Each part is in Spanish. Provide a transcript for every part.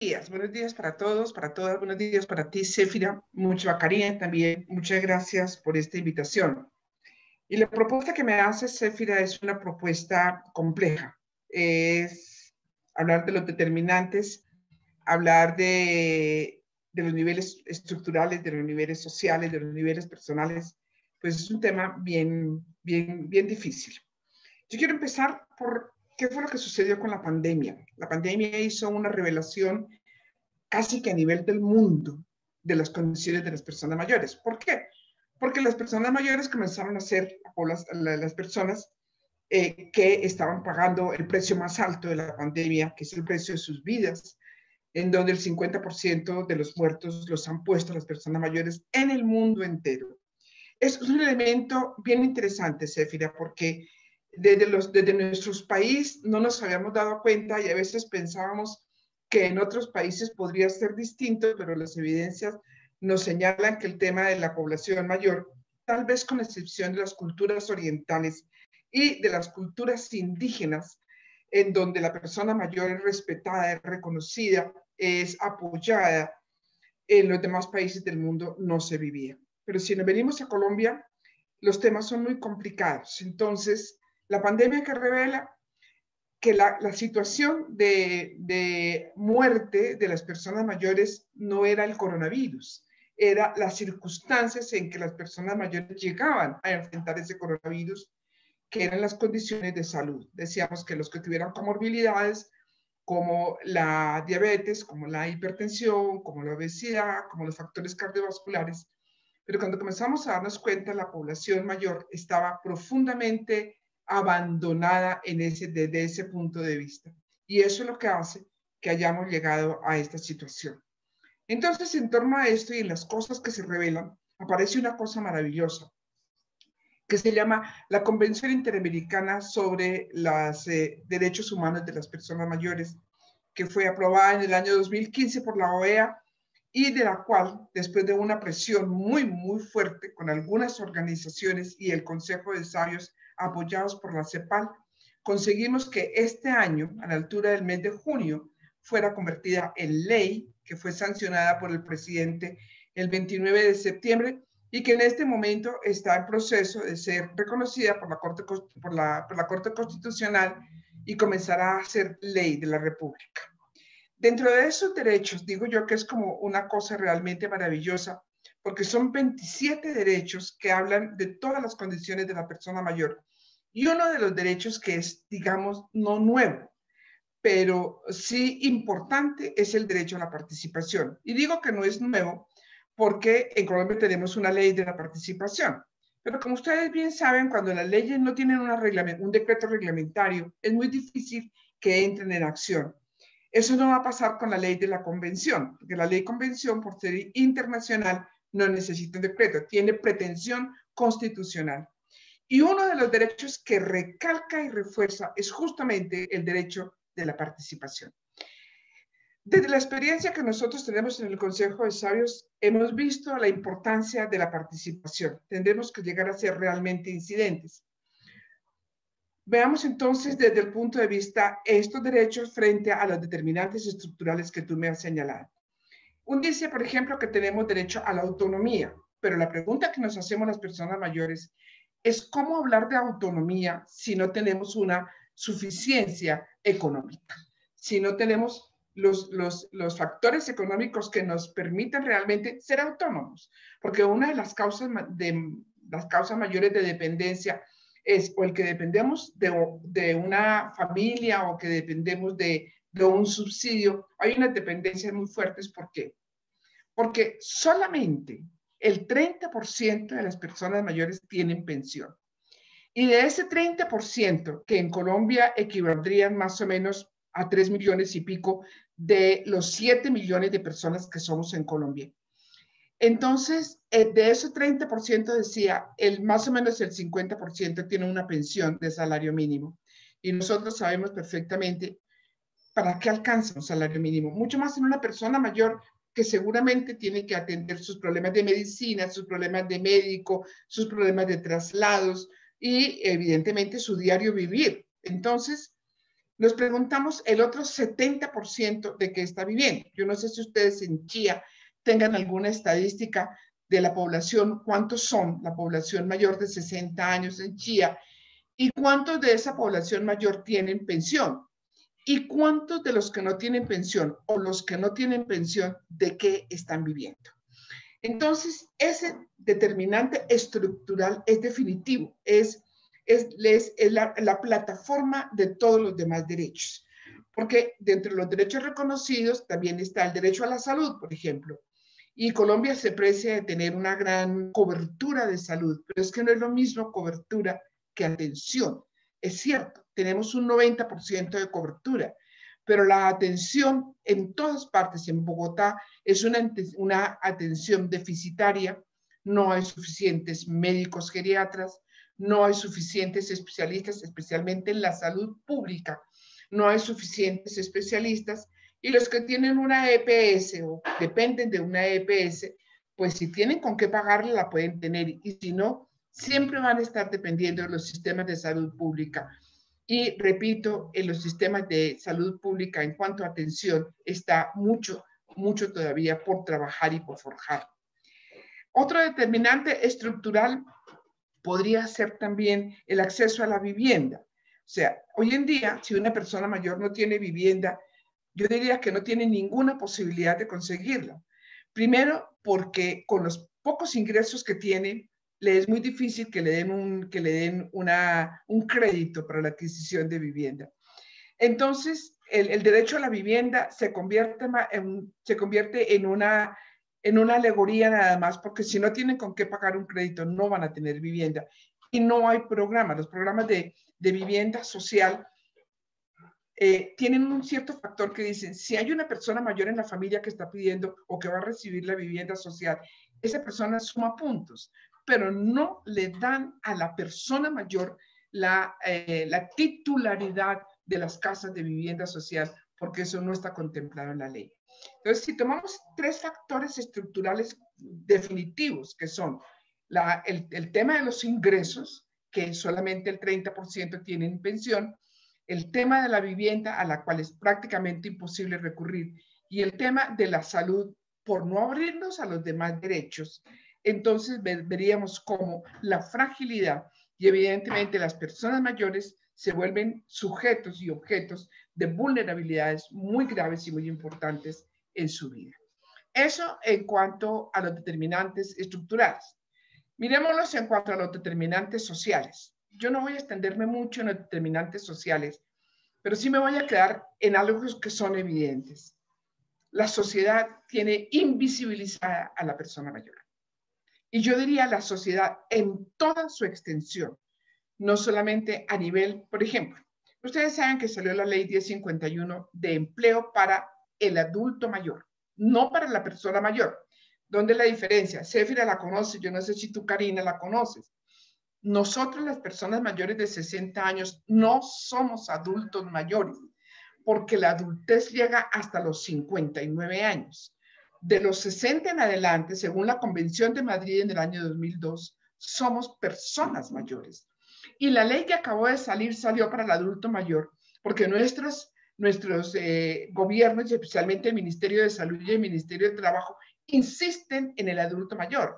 Buenos días para todos, para todas, buenos días para ti, Séfira, mucho cariño también, muchas gracias por esta invitación. Y la propuesta que me hace Séfira es una propuesta compleja, es hablar de los determinantes, hablar de los niveles estructurales, de los niveles sociales, de los niveles personales, pues es un tema bien difícil. Yo quiero empezar por qué fue lo que sucedió con la pandemia. La pandemia hizo una revelación casi que a nivel del mundo de las condiciones de las personas mayores. ¿Por qué? Porque las personas mayores comenzaron a ser las personas que estaban pagando el precio más alto de la pandemia, que es el precio de sus vidas, en donde el 50% de los muertos los han puesto las personas mayores en el mundo entero. Es un elemento bien interesante, Séfira, porque desde nuestros países no nos habíamos dado cuenta y a veces pensábamos que en otros países podría ser distinto, pero las evidencias nos señalan que el tema de la población mayor, tal vez con excepción de las culturas orientales y de las culturas indígenas, en donde la persona mayor es respetada, es reconocida, es apoyada, en los demás países del mundo no se vivía. Pero si nos venimos a Colombia, los temas son muy complicados. Entonces, la pandemia que revela que la situación de muerte de las personas mayores no era el coronavirus, era las circunstancias en que las personas mayores llegaban a enfrentar ese coronavirus, que eran las condiciones de salud. Decíamos que los que tuvieran comorbilidades como la diabetes, como la hipertensión, como la obesidad, como los factores cardiovasculares. Pero cuando comenzamos a darnos cuenta, la población mayor estaba profundamente abandonada desde ese punto de vista. Y eso es lo que hace que hayamos llegado a esta situación. Entonces, en torno a esto y en las cosas que se revelan, aparece una cosa maravillosa que se llama la Convención Interamericana sobre los Derechos Humanos de las Personas Mayores, que fue aprobada en el año 2015 por la OEA y de la cual, después de una presión muy fuerte con algunas organizaciones y el Consejo de Sabios apoyados por la CEPAL, conseguimos que este año, a la altura del mes de junio, fuera convertida en ley, que fue sancionada por el presidente el 29 de septiembre y que en este momento está en proceso de ser reconocida por la Corte Constitucional y comenzará a ser ley de la República. Dentro de esos derechos, digo yo que es como una cosa realmente maravillosa, porque son 27 derechos que hablan de todas las condiciones de la persona mayor. Y uno de los derechos que es, digamos, no nuevo, pero sí importante, es el derecho a la participación. Y digo que no es nuevo porque en Colombia tenemos una ley de la participación. Pero como ustedes bien saben, cuando las leyes no tienen un decreto reglamentario, es muy difícil que entren en acción. Eso no va a pasar con la ley de la convención, porque la ley convención, por ser internacional, no necesita un decreto, tiene pretensión constitucional. Y uno de los derechos que recalca y refuerza es justamente el derecho de la participación. Desde la experiencia que nosotros tenemos en el Consejo de Sabios, hemos visto la importancia de la participación. Tendremos que llegar a ser realmente incidentes. Veamos entonces desde el punto de vista estos derechos frente a los determinantes estructurales que tú me has señalado. Un dice, por ejemplo, que tenemos derecho a la autonomía, pero la pregunta que nos hacemos las personas mayores es cómo hablar de autonomía si no tenemos una suficiencia económica, si no tenemos los factores económicos que nos permitan realmente ser autónomos, porque una de las causas mayores de dependencia es o el que dependemos de una familia o que dependemos de un subsidio. Hay unas dependencias muy fuertes. ¿Por qué? Porque solamente el 30% de las personas mayores tienen pensión. Y de ese 30%, que en Colombia equivaldrían más o menos a 3 millones y pico de los 7 millones de personas que somos en Colombia. Entonces, de ese 30% decía, más o menos el 50% tiene una pensión de salario mínimo. Y nosotros sabemos perfectamente para qué alcanza un salario mínimo. Mucho más en una persona mayor que seguramente tiene que atender sus problemas de medicina, sus problemas de médico, sus problemas de traslados y evidentemente su diario vivir. Entonces, nos preguntamos el otro 70% de qué está viviendo. Yo no sé si ustedes en Chía tengan alguna estadística de la población, cuántos son la población mayor de 60 años en Chía y cuántos de esa población mayor tienen pensión y cuántos de los que no tienen pensión o los que no tienen pensión de qué están viviendo. Entonces, ese determinante estructural es definitivo, es la plataforma de todos los demás derechos. Porque dentro de los derechos reconocidos también está el derecho a la salud, por ejemplo. Y Colombia se precia de tener una gran cobertura de salud, pero es que no es lo mismo cobertura que atención. Es cierto, tenemos un 90% de cobertura, pero la atención en todas partes, en Bogotá, es una atención deficitaria. No hay suficientes médicos geriatras, no hay suficientes especialistas, especialmente en la salud pública, no hay suficientes especialistas, y los que tienen una EPS o dependen de una EPS, pues si tienen con qué pagarla, la pueden tener, y si no, siempre van a estar dependiendo de los sistemas de salud pública. Y repito, en los sistemas de salud pública en cuanto a atención está mucho todavía por trabajar y por forjar. Otro determinante estructural podría ser también el acceso a la vivienda. O sea, hoy en día, si una persona mayor no tiene vivienda, yo diría que no tiene ninguna posibilidad de conseguirla. Primero, porque con los pocos ingresos que tiene, le es muy difícil que le den un crédito para la adquisición de vivienda. Entonces, el derecho a la vivienda se convierte en una alegoría nada más, porque si no tienen con qué pagar un crédito, no van a tener vivienda. Y no hay programas. Los programas de vivienda social tienen un cierto factor que dicen, si hay una persona mayor en la familia que está pidiendo o que va a recibir la vivienda social, esa persona suma puntos, pero no le dan a la persona mayor la titularidad de las casas de vivienda social, porque eso no está contemplado en la ley. Entonces, si tomamos tres factores estructurales definitivos, que son el tema de los ingresos, que solamente el 30% tienen pensión, el tema de la vivienda, a la cual es prácticamente imposible recurrir, y el tema de la salud, por no abrirnos a los demás derechos, entonces veríamos cómo la fragilidad y evidentemente las personas mayores se vuelven sujetos y objetos de vulnerabilidades muy graves y muy importantes en su vida. Eso en cuanto a los determinantes estructurales. Miremoslos en cuanto a los determinantes sociales. Yo no voy a extenderme mucho en los determinantes sociales, pero sí me voy a quedar en algo que son evidentes. La sociedad tiene invisibilizada a la persona mayor. Y yo diría la sociedad en toda su extensión, no solamente a nivel, por ejemplo, ustedes saben que salió la ley 1051 de empleo para el adulto mayor, no para la persona mayor. ¿Dónde es la diferencia? Céfira la conoce, yo no sé si tú, Karina, la conoces. Nosotros, las personas mayores de 60 años, no somos adultos mayores, porque la adultez llega hasta los 59 años. De los 60 en adelante, según la Convención de Madrid en el año 2002, somos personas mayores. Y la ley que acabó de salir salió para el adulto mayor, porque nuestros gobiernos, y especialmente el Ministerio de Salud y el Ministerio de Trabajo, insisten en el adulto mayor.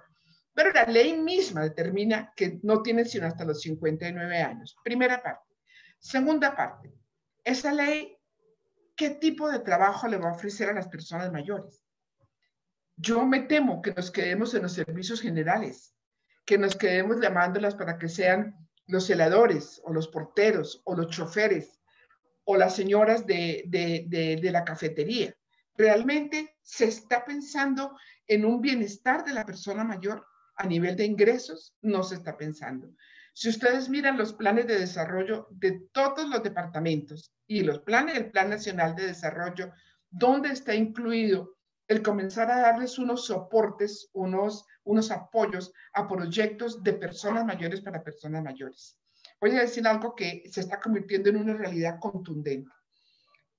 Pero la ley misma determina que no tienen sino hasta los 59 años. Primera parte. Segunda parte. Esa ley, ¿qué tipo de trabajo le va a ofrecer a las personas mayores? Yo me temo que nos quedemos en los servicios generales, que nos quedemos llamándolas para que sean los celadores o los porteros o los choferes o las señoras de la cafetería. ¿Realmente se está pensando en un bienestar de la persona mayor a nivel de ingresos? No se está pensando. Si ustedes miran los planes de desarrollo de todos los departamentos y los planes del Plan Nacional de Desarrollo, ¿dónde está incluido el comenzar a darles unos soportes, unos apoyos a proyectos de personas mayores para personas mayores? Voy a decir algo que se está convirtiendo en una realidad contundente.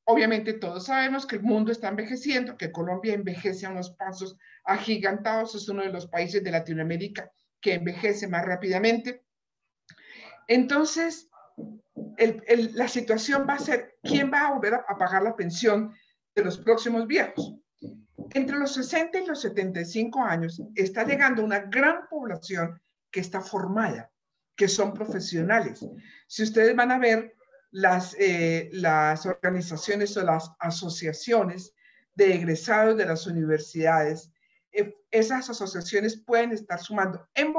Obviamente todos sabemos que el mundo está envejeciendo, que Colombia envejece a unos pasos agigantados, es uno de los países de Latinoamérica que envejece más rápidamente. Entonces, la situación va a ser quién va a volver a pagar la pensión de los próximos viejos. Entre los 60 y los 75 años está llegando una gran población que está formada, que son profesionales. Si ustedes van a ver las organizaciones o las asociaciones de egresados de las universidades, esas asociaciones pueden estar sumando en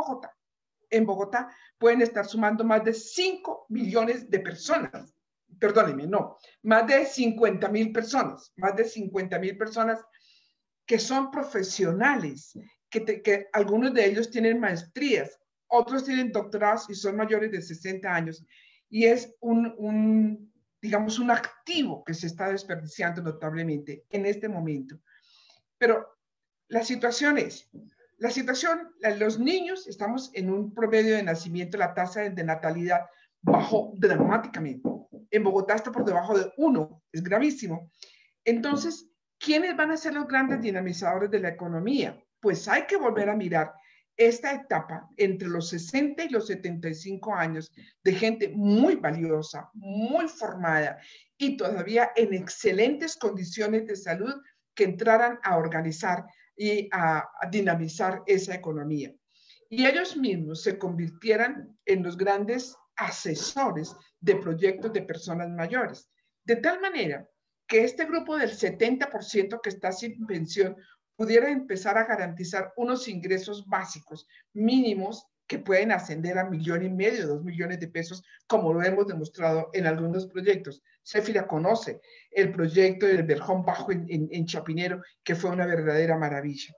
Bogotá pueden estar sumando más de 5 millones de personas. Perdónenme, no, más de 50,000 personas, más de 50,000 personas que son profesionales, que algunos de ellos tienen maestrías, otros tienen doctorados y son mayores de 60 años. Y es digamos, un activo que se está desperdiciando notablemente en este momento. Pero la situación, los niños, estamos en un promedio de nacimiento, la tasa de natalidad bajó dramáticamente. En Bogotá está por debajo de 1, es gravísimo. Entonces, ¿quiénes van a ser los grandes dinamizadores de la economía? Pues hay que volver a mirar esta etapa entre los 60 y los 75 años de gente muy valiosa, muy formada y todavía en excelentes condiciones de salud que entraran a organizar y a dinamizar esa economía. Y ellos mismos se convirtieran en los grandes asesores de proyectos de personas mayores. De tal manera que este grupo del 70% que está sin pensión pudiera empezar a garantizar unos ingresos básicos mínimos que pueden ascender a 1,5 millones, 2 millones de pesos, como lo hemos demostrado en algunos proyectos. Céfira conoce el proyecto del Verjón Bajo en Chapinero, que fue una verdadera maravilla.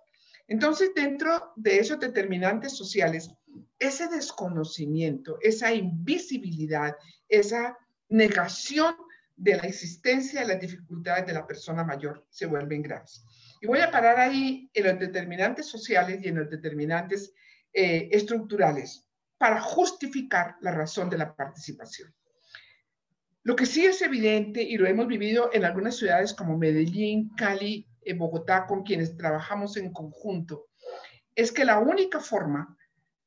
Entonces, dentro de esos determinantes sociales, ese desconocimiento, esa invisibilidad, esa negación de la existencia de las dificultades de la persona mayor se vuelven graves. Y voy a parar ahí en los determinantes sociales y en los determinantes estructurales para justificar la razón de la participación. Lo que sí es evidente, y lo hemos vivido en algunas ciudades como Medellín, Cali, Bogotá, con quienes trabajamos en conjunto, es que la única forma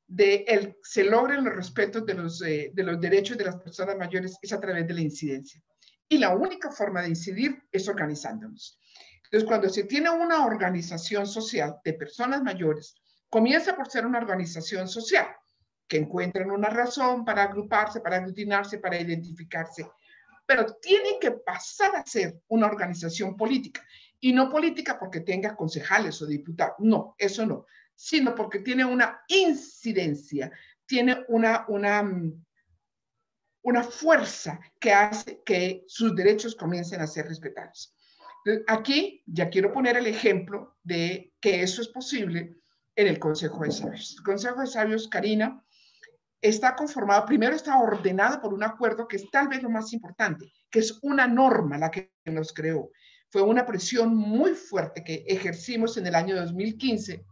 de se logren los respetos de los derechos de las personas mayores es a través de la incidencia. Y la única forma de incidir es organizándonos. Entonces, cuando se tiene una organización social de personas mayores, comienza por ser una organización social, que encuentran una razón para agruparse, para aglutinarse, para identificarse, pero tiene que pasar a ser una organización política. Y no política porque tenga concejales o diputados, no, eso no, sino porque tiene una incidencia, tiene una fuerza que hace que sus derechos comiencen a ser respetados. Aquí ya quiero poner el ejemplo de que eso es posible en el Consejo de Sabios. El Consejo de Sabios, Karina, está conformado, primero está ordenado por un acuerdo que es tal vez lo más importante, que es una norma la que nos creó. Fue una presión muy fuerte que ejercimos en el año 2015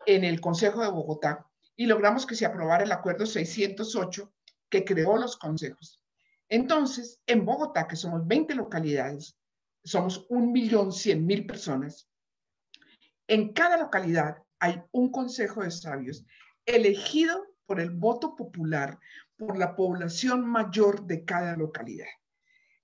en el Consejo de Bogotá y logramos que se aprobara el acuerdo 608 que creó los consejos. Entonces, en Bogotá, que somos 20 localidades, somos 1.100.000 personas, en cada localidad hay un consejo de sabios elegido por el voto popular, por la población mayor de cada localidad.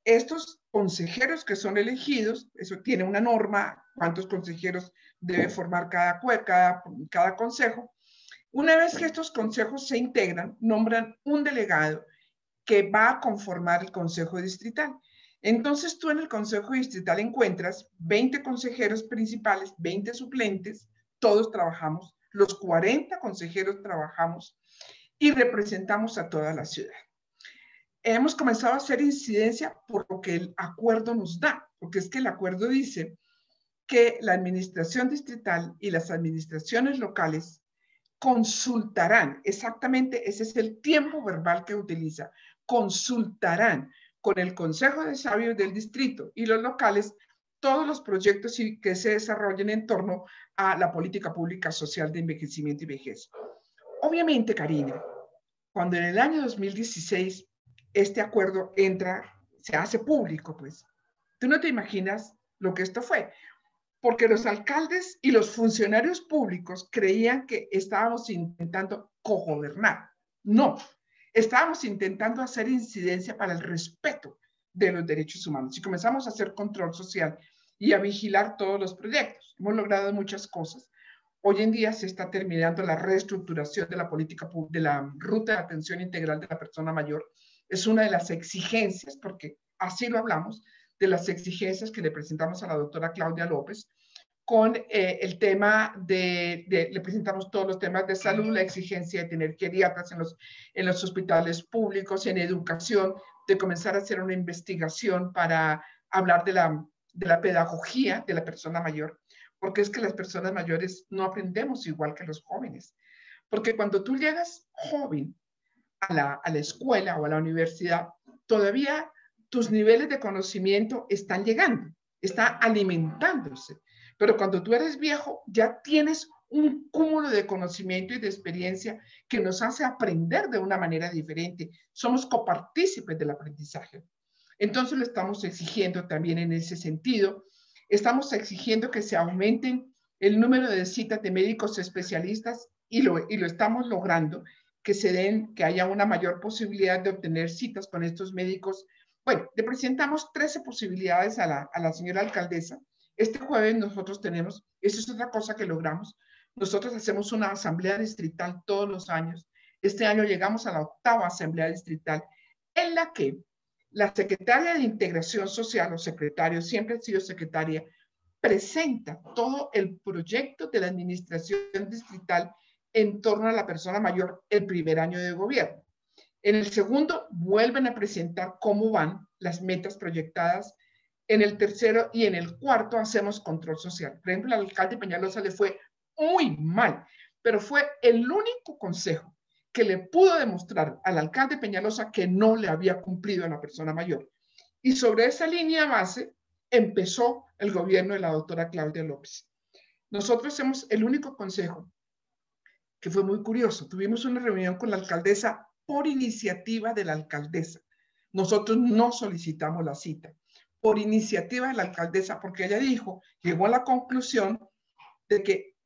Estos consejeros que son elegidos, eso tiene una norma, cuántos consejeros debe formar cada consejo. Una vez que estos consejos se integran, nombran un delegado que va a conformar el consejo distrital. Entonces tú en el consejo distrital encuentras 20 consejeros principales, 20 suplentes, todos trabajamos, los 40 consejeros trabajamos y representamos a toda la ciudad. Hemos comenzado a hacer incidencia por lo que el acuerdo nos da, porque es que el acuerdo dice que la administración distrital y las administraciones locales consultarán, exactamente ese es el tiempo verbal que utiliza, consultarán con el Consejo de Sabios del distrito y los locales todos los proyectos que se desarrollen en torno a la política pública social de envejecimiento y vejez. Obviamente, Karina, cuando en el año 2016 este acuerdo se hace público, pues, tú no te imaginas lo que esto fue, porque los alcaldes y los funcionarios públicos creían que estábamos intentando cogobernar. No, estábamos intentando hacer incidencia para el respeto de los derechos humanos y comenzamos a hacer control social y a vigilar todos los proyectos. Hemos logrado muchas cosas. Hoy en día se está terminando la reestructuración de la política, de la ruta de atención integral de la persona mayor. Es una de las exigencias, porque así lo hablamos, de las exigencias que le presentamos a la doctora Claudia López, con el tema le presentamos todos los temas de salud, la exigencia de tener geriatras en los hospitales públicos, en educación, de comenzar a hacer una investigación para hablar de la pedagogía de la persona mayor, porque es que las personas mayores no aprendemos igual que los jóvenes. Porque cuando tú llegas joven a la escuela o a la universidad, todavía tus niveles de conocimiento están llegando, está alimentándose. Pero cuando tú eres viejo, ya tienes un cúmulo de conocimiento y de experiencia que nos hace aprender de una manera diferente. Somos copartícipes del aprendizaje. Entonces lo estamos exigiendo también en ese sentido. Estamos exigiendo que se aumenten el número de citas de médicos especialistas y lo estamos logrando, que haya una mayor posibilidad de obtener citas con estos médicos. Bueno, le presentamos 13 posibilidades a la señora alcaldesa. Este jueves nosotros tenemos, eso es otra cosa que logramos, nosotros hacemos una asamblea distrital todos los años. Este año llegamos a la 8ª asamblea distrital, en la que la secretaria de Integración Social, o secretario, siempre ha sido secretaria, presenta todo el proyecto de la administración distrital en torno a la persona mayor el primer año de gobierno. En el segundo, vuelven a presentar cómo van las metas proyectadas. En el tercero y en el cuarto hacemos control social. Por ejemplo, al alcalde Peñalosa le fue muy mal, pero fue el único consejo que le pudo demostrar al alcalde Peñalosa que no le había cumplido a la persona mayor. Y sobre esa línea base empezó el gobierno de la doctora Claudia López. Nosotros somos el único consejo que fue muy curioso. Tuvimos una reunión con la alcaldesa por iniciativa de la alcaldesa. Nosotros no solicitamos la cita. Por iniciativa de la alcaldesa, porque ella llegó a la conclusión de que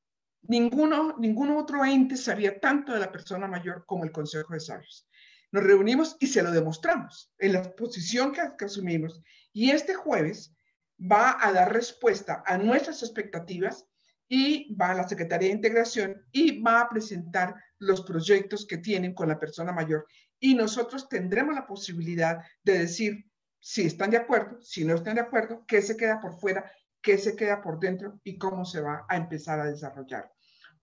ningún otro ente sabía tanto de la persona mayor como el Consejo de Sabios. Nos reunimos y se lo demostramos en la exposición que asumimos. Y este jueves va a dar respuesta a nuestras expectativas y va a la Secretaría de Integración y va a presentar los proyectos que tienen con la persona mayor. Y nosotros tendremos la posibilidad de decir si están de acuerdo, si no están de acuerdo, qué se queda por fuera, qué se queda por dentro y cómo se va a empezar a desarrollar.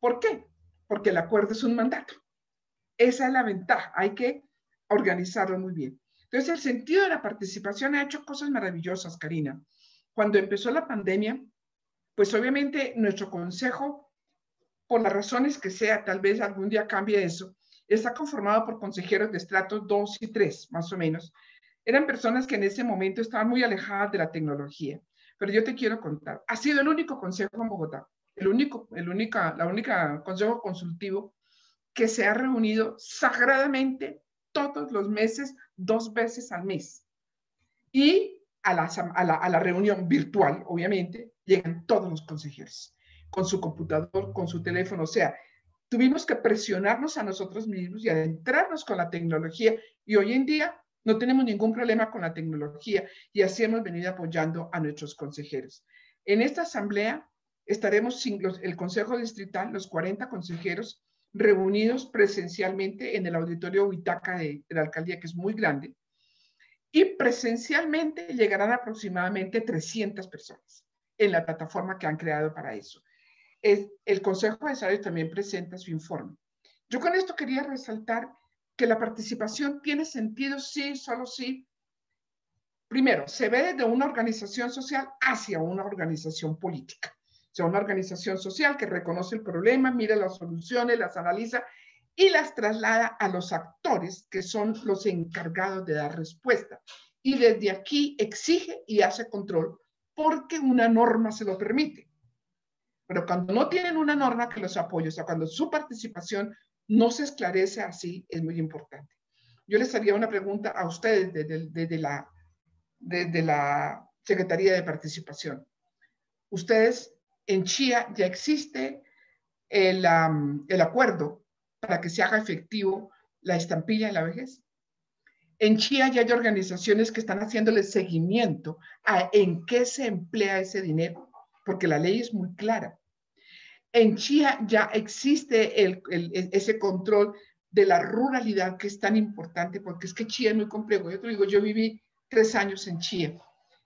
¿Por qué? Porque el acuerdo es un mandato. Esa es la ventaja. Hay que organizarlo muy bien. Entonces, el sentido de la participación ha hecho cosas maravillosas, Karina. Cuando empezó la pandemia, pues obviamente nuestro consejo, por las razones que sea, tal vez algún día cambie eso, está conformado por consejeros de estratos 2 y 3, más o menos. Eran personas que en ese momento estaban muy alejadas de la tecnología. Pero yo te quiero contar, ha sido el único consejo en Bogotá, la única consejo consultivo que se ha reunido sagradamente todos los meses, 2 veces al mes. Y a la reunión virtual, obviamente, llegan todos los consejeros, con su computador, con su teléfono. O sea, tuvimos que presionarnos a nosotros mismos y adentrarnos con la tecnología. Y hoy en día no tenemos ningún problema con la tecnología y así hemos venido apoyando a nuestros consejeros. En esta asamblea estaremos el Consejo Distrital, los 40 consejeros, reunidos presencialmente en el auditorio Huitaca de la alcaldía, que es muy grande, y presencialmente llegarán aproximadamente 300 personas en la plataforma que han creado para eso. El Consejo de Sabios también presenta su informe. Yo con esto quería resaltar que la participación tiene sentido sí, solo sí. Primero, se ve desde una organización social hacia una organización política. O sea, una organización social que reconoce el problema, mira las soluciones, las analiza y las traslada a los actores que son los encargados de dar respuesta. Y desde aquí exige y hace control porque una norma se lo permite. Pero cuando no tienen una norma que los apoye, o sea, cuando su participación no se esclarece así, es muy importante. Yo les haría una pregunta a ustedes desde la Secretaría de Participación. Ustedes, en Chía ya existe el acuerdo para que se haga efectivo la estampilla de la vejez. En Chía ya hay organizaciones que están haciéndole seguimiento a en qué se emplea ese dinero, porque la ley es muy clara. En Chía ya existe ese control de la ruralidad que es tan importante, porque es que Chía es muy complejo. Yo te digo, yo viví 3 años en Chía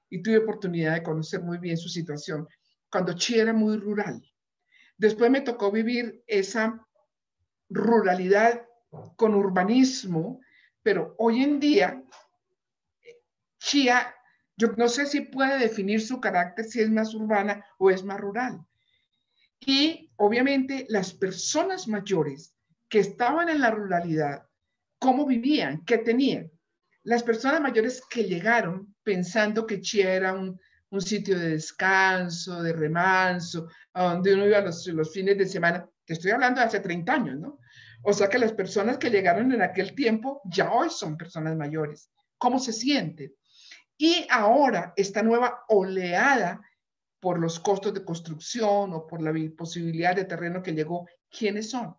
y tuve oportunidad de conocer muy bien su situación, cuando Chía era muy rural. Después me tocó vivir esa ruralidad con urbanismo, pero hoy en día Chía, yo no sé si puede definir su carácter, si es más urbana o es más rural. Y obviamente las personas mayores que estaban en la ruralidad, ¿cómo vivían? ¿Qué tenían? Las personas mayores que llegaron pensando que Chía era un sitio de descanso, de remanso, a donde uno iba los fines de semana, te estoy hablando de hace 30 años, ¿no? O sea que las personas que llegaron en aquel tiempo ya hoy son personas mayores. ¿Cómo se sienten? Y ahora esta nueva oleada por los costos de construcción o por la posibilidad de terreno que llegó, ¿quiénes son?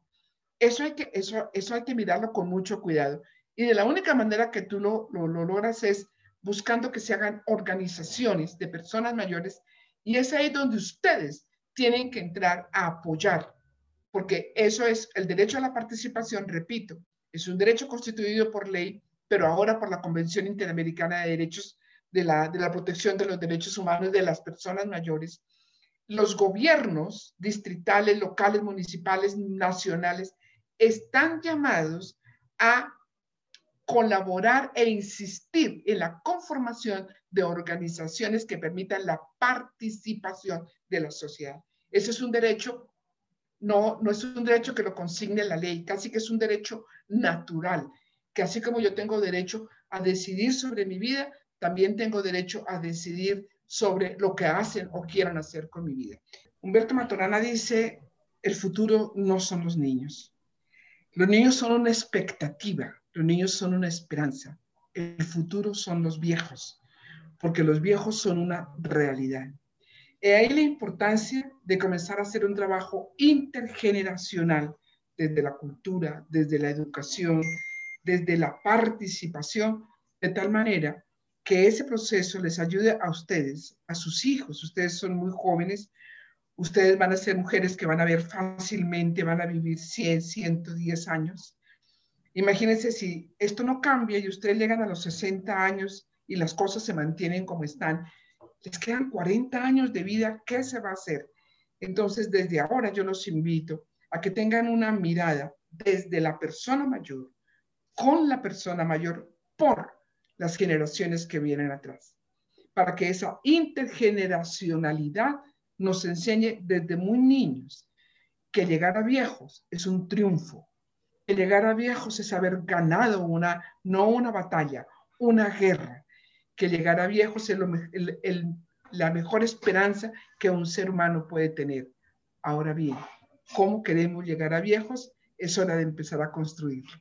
Eso hay que mirarlo con mucho cuidado. Y de la única manera que tú lo logras es buscando que se hagan organizaciones de personas mayores, y es ahí donde ustedes tienen que entrar a apoyar, porque eso es el derecho a la participación, repito, es un derecho constituido por ley, pero ahora por la Convención Interamericana de Derechos de la Protección de los Derechos Humanos de las Personas Mayores. Los gobiernos distritales, locales, municipales, nacionales, están llamados a colaborar e insistir en la conformación de organizaciones que permitan la participación de la sociedad. Ese es un derecho, no es un derecho que lo consigne la ley, casi que es un derecho natural, que así como yo tengo derecho a decidir sobre mi vida, también tengo derecho a decidir sobre lo que hacen o quieran hacer con mi vida. Humberto Maturana dice, el futuro no son los niños. Los niños son una expectativa, los niños son una esperanza. El futuro son los viejos, porque los viejos son una realidad. Y ahí la importancia de comenzar a hacer un trabajo intergeneracional desde la cultura, desde la educación, desde la participación, de tal manera que ese proceso les ayude a ustedes, a sus hijos. Ustedes son muy jóvenes, ustedes van a ser mujeres que van a ver fácilmente, van a vivir 100, 110 años. Imagínense si esto no cambia y ustedes llegan a los 60 años y las cosas se mantienen como están, les quedan 40 años de vida, ¿qué se va a hacer? Entonces, desde ahora yo los invito a que tengan una mirada desde la persona mayor, con la persona mayor, por las generaciones que vienen atrás, para que esa intergeneracionalidad nos enseñe desde muy niños que llegar a viejos es un triunfo, que llegar a viejos es haber ganado no una batalla, una guerra, que llegar a viejos es la mejor esperanza que un ser humano puede tener. Ahora bien, ¿cómo queremos llegar a viejos? Es hora de empezar a construirlo.